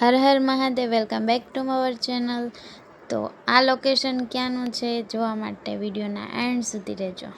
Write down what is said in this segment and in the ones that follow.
Har Har Mahadev, welcome back to our channel. તો આ location ક્યાંનું છે જોવા માટે વિડીયોના એન્ડ સુધી રહેજો।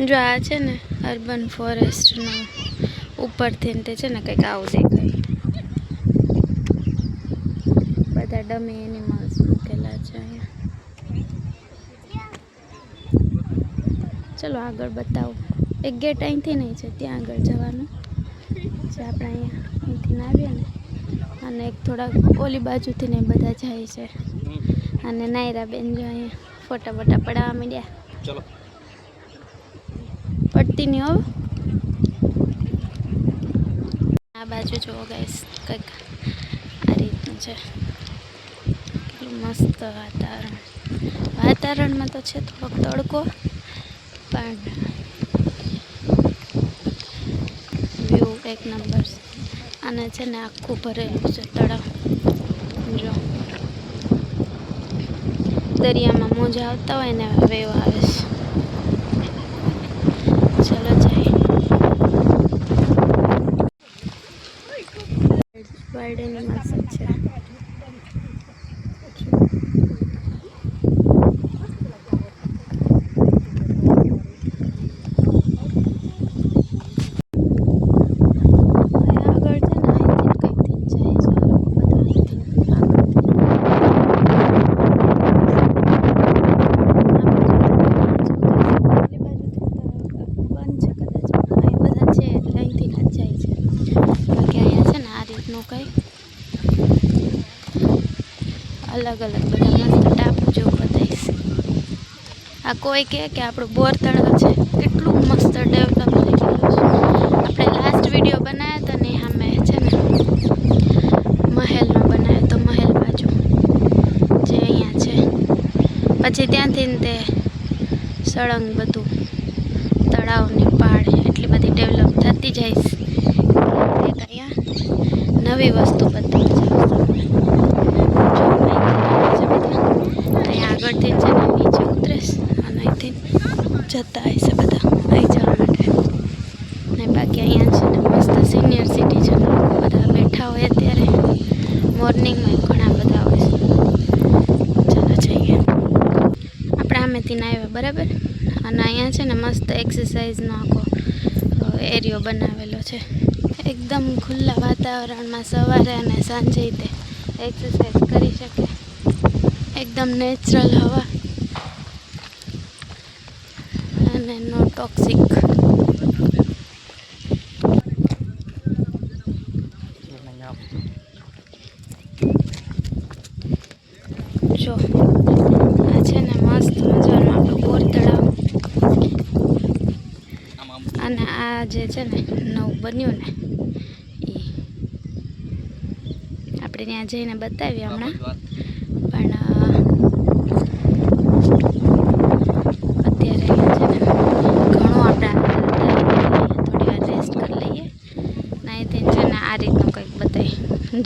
जो आ है ने अर्बन फॉरेस्ट ऊपर थी ते ने कई आव देखाय बधा डमी एनिमल्स मूकेला छे। चलो आगळ बताओ। एक गेट अहींथी नहीं छे, त्यां आगळ जवानुं छे। आपणे अहींथी आवीए ने अने एक थोड़ा ओली बाजुथी ने बधा जाय छे। अने नायरा बेन जो अहीं फोटा बोटा पडावा માંડ્યા। चलो पड़ती नहीं हो। आ बाजू जो गाइस कंईक आ रीतनुं छे। मस्त वातावरण में तो छे थोड़ोक तड़को, पण व्यू एक नंबर। अने छे ने आखुं भरेलुं छे तळाव। जो दरियामां मोजा आवता होय ने वेव आवे छे। चलो जाए। वाइल्ड एनिमल्स है। अलग अलग बधा मस्त टापू जो बताईश। आ कोई कहे कि आपणो बोर तळाव छे केटलुं मस्त डेवलप थई गयुं छे। आपणे लास्ट विडियो बनाव्यो तो ने सामे छे ने महलनो बनाव्यो तो महल बाजू जे अहींया छे। पछी त्यांथी ते सळंग बधुं तळावनी पाळ एटली बधी डेवलप थती जायश। एक अहींया नवी वस्तु बतावुं नीचे उतरेश जता हशे बधा आई जवा माटे। ने बाकी अहींया छे ने मस्त सीनियर सिटीजन बधा बैठा होय त्यारे मॉर्निंग में घणा बधा होय छे। चलो जईए। आपणे आमेथी आव्या बराबर। अने अहींया छे ने मस्त एक्सरसाइजनो आखो एरियो बनावेलो छे। एकदम खुल्ला वातावरण में सवारे अने सांजे ते एक्सरसाइज करी शके। एकदम नेचरल हवा अने नो टॉक्सिक। जो आ छे ने मस्त मजानो आपणो बोर तळाव अने आ जे छे ने नवुं बन्युं ने ई आपणे त्यां जईने बतावीए हमणां। पण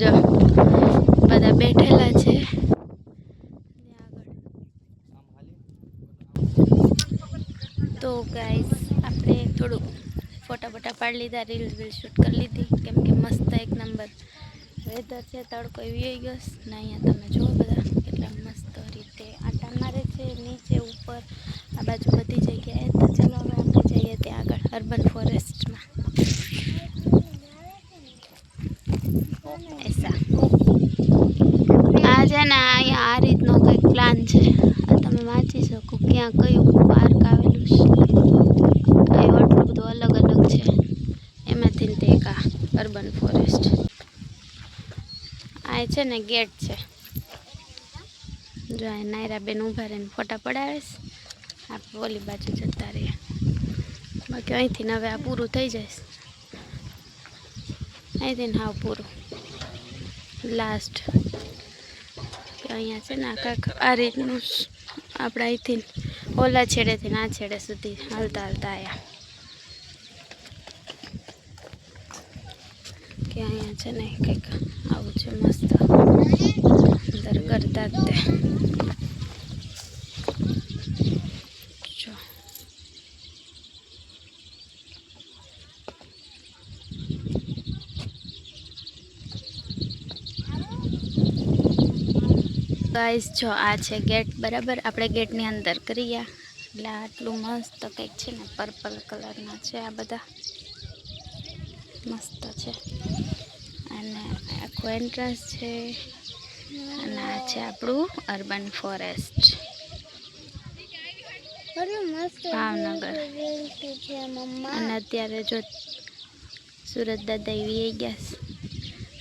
जो बधा बैठेला छे। तो गाइस आपणे थोड़ू फोटा बोटा पाड़ लीधा, रील्स वील शूट कर लीधी केम के मस्त एक नंबर वेधर छे। तड़को वी गयो ने अहींया तमे जो बधा કેટલા मस्त रीते आटा मारे छे नीचे ऊपर आ बाजू बधी जग्याए। तो चलो हवे आपणे जईए त्यां आगळ अर्बन फॉरेस्ट में। ऐसा आज है ना आ रीतनो कंईक ક્યાં કયું પાર્ક આવેલું છે, કયું આટલું બધું અલગ અલગ છે. એમાંથી તે એક આ અર્બન ફોરેસ્ટ. આ છે ને ગેટ છે. જો આ નાયરા બેન ઊભા રહીને ફોટા પડાવે છે. આપણે ઓલી બાજુ જતા રહીએ. બાકી અહીંથી ને હવે આ પૂરું થઈ જાય. અહીંથી ને હાવ પૂરું લાસ્ટ. અહીંયા છે ને કાંઈક આ રીતનું આપણે અહીંથી ઓલા છેડેથી આ છેડે સુધી હાલતા હાલતા આવ્યા. કે અહીંયા છે ને કંઈક આવું છે મસ્ત અંદર કરતા જ તે. જો ગાઈસ, જો આ છે ગેટ, બરાબર. આપણે ગેટની અંદર કરીએ એટલે આટલું મસ્ત કંઈક છે ને પર્પલ કલરના છે. આ બધા મસ્ત છે. અને આખું એન્ટ્રન્સ છે. અને આ છે આપણું અર્બન ફોરેસ્ટ ભાવનગર. અને અત્યારે જો સુરત દાદા એવી ગયા છે.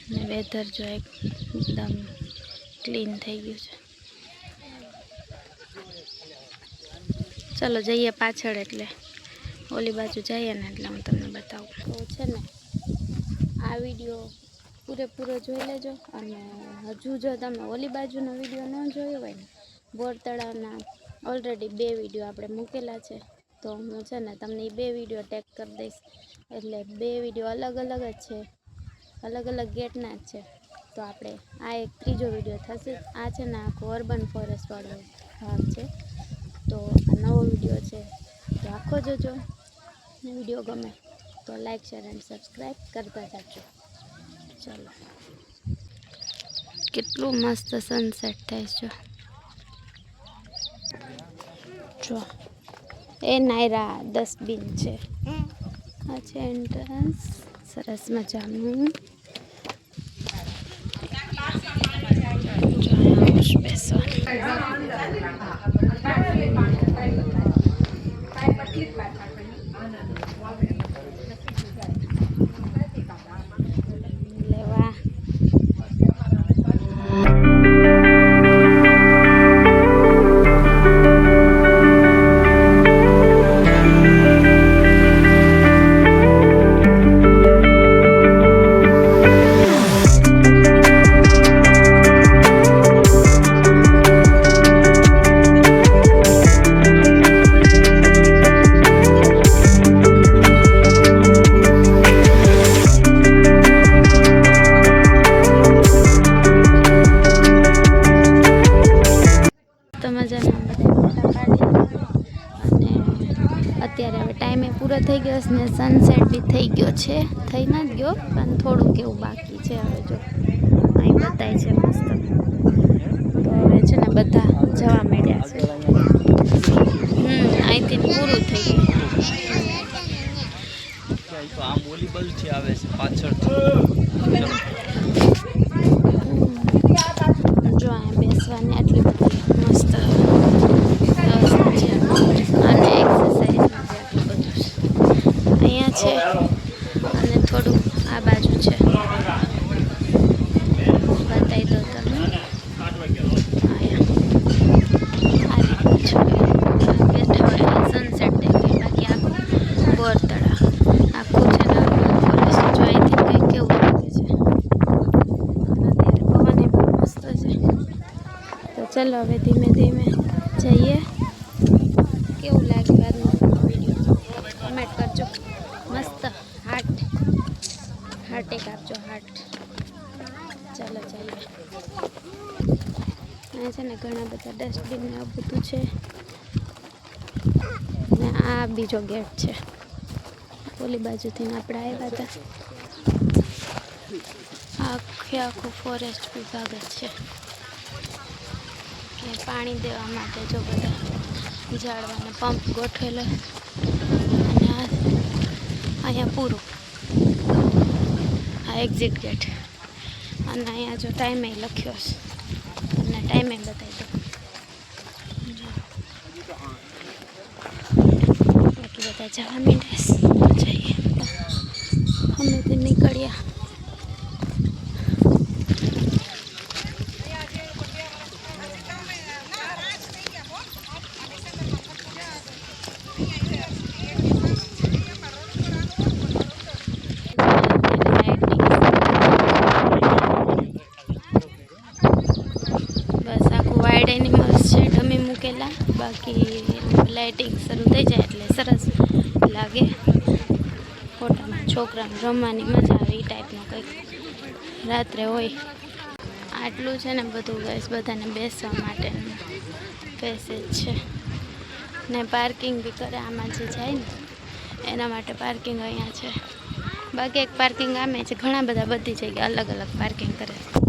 અને વેધર જો એકદમ ક્લીન થઈ ગયું છે. ચલો જઈએ પાછળ, એટલે ઓલી બાજુ જઈએ ને એટલે હું તમને બતાવું. તો છે ને આ વિડીયો પૂરેપૂરો જોઈ લેજો. અને હજુ જો તમે ઓલી બાજુનો વિડીયો ન જોયો હોય ને, બોર તળાવના ઓલરેડી 2 વિડીયો આપણે મૂકેલા છે. તો હું છે ને તમને એ 2 વિડીયો ટેગ કરી દઈશ. એટલે 2 વિડીયો અલગ અલગ જ છે, અલગ અલગ ગેટના જ છે. તો આપણે આ એક ત્રીજો વિડીયો થશે. આ છે ને આખો અર્બન ફોરેસ્ટ વાળો ભાગ છે. તો આ નવો વિડીયો છે, તો આખો જોજો. વિડીયો ગમે તો લાઈક, શેર એન્ડ સબસ્ક્રાઈબ કરતા જાજો. ચલો, કેટલું મસ્ત સનસેટ થાય છે. જો એ નાયરા ડસ્ટબિન છે. આ છે એન્ટ્રન્સ, સરસ મજાનું. લેવા અત્યારે હવે ટાઈમે પૂરો થઈ ગયો છે ને સનસેટ બી થઈ ગયો છે. થઈ ના જ ગયો પણ થોડુંક એવું બાકી છે. હવે જો અહીં બતાય છે મસ્ત. તો હવે છે ને બધા જવા માંડ્યા છે. અહીંથી પૂરું થઈ ગયું. આમ ઓલી બાજુથી આવે છે પાછળ. જો અહીંયા બેસવાની આટલી બધી મસ્ત વ્યવસ્થા છે. અને એક્સરસાઇઝ અહીંયા છે. અને થોડું આ બાજુ છે, બતાવી દો તમે. સનસેટ દેખાય. બાકી આખું બોર તળાવ આખું છે ને ફોરેસ્ટ જો અહીંથી કંઈક કેવું લાગે છે. અત્યારે પવન એ બહુ મસ્ત છે. તો ચલો હવે ધીમે ધીમે જઈએ. કેવું લાગ્યું આજનો વિડીયો કમેન્ટ કરજો. મસ્ત હાર્ટ એક આપજો, હાર્ટ. ચાલો જઈએ. અહીંયા છે ને ઘણા બધા ડસ્ટબિન ને એવું બધું છે. ને આ બીજો ગેટ છે. ઓલી બાજુથી આપણે આવ્યા હતા. આખું ફોરેસ્ટ વિભાગ જ છે. કે પાણી દેવા માટે જો બધા ઝાડવાના પંપ ગોઠવેલો. અને અહીંયા પૂરું આ એક્ઝિટ ગેટ. અને અહીંયા જો ટાઈમે લખ્યો છે. તમને ટાઈમે બતાવી દો. બધા જવા માંડ્યા છે. જઈએ અમે તો નીકળ્યા. બસ આખું વાઇડ એનિમલ્સ છે ડમી મૂકેલા. બાકી લાઇટિંગ શરૂ થઈ જાય એટલે સરસ લાગે. ફોટામાં છોકરાને રમવાની મજા આવે એ ટાઈપનું કંઈક રાત્રે હોય. આટલું છે ને બધું ગઈશ બધાને બેસવા માટેનું પેસેજ છે ને પાર્કિંગ બી કરે. આમાં જે જાય ને એના માટે પાર્કિંગ અહીંયા છે. બાકી એક પાર્કિંગ આમે છે. ઘણા બધા બધી જગ્યાએ અલગ અલગ પાર્કિંગ કરે.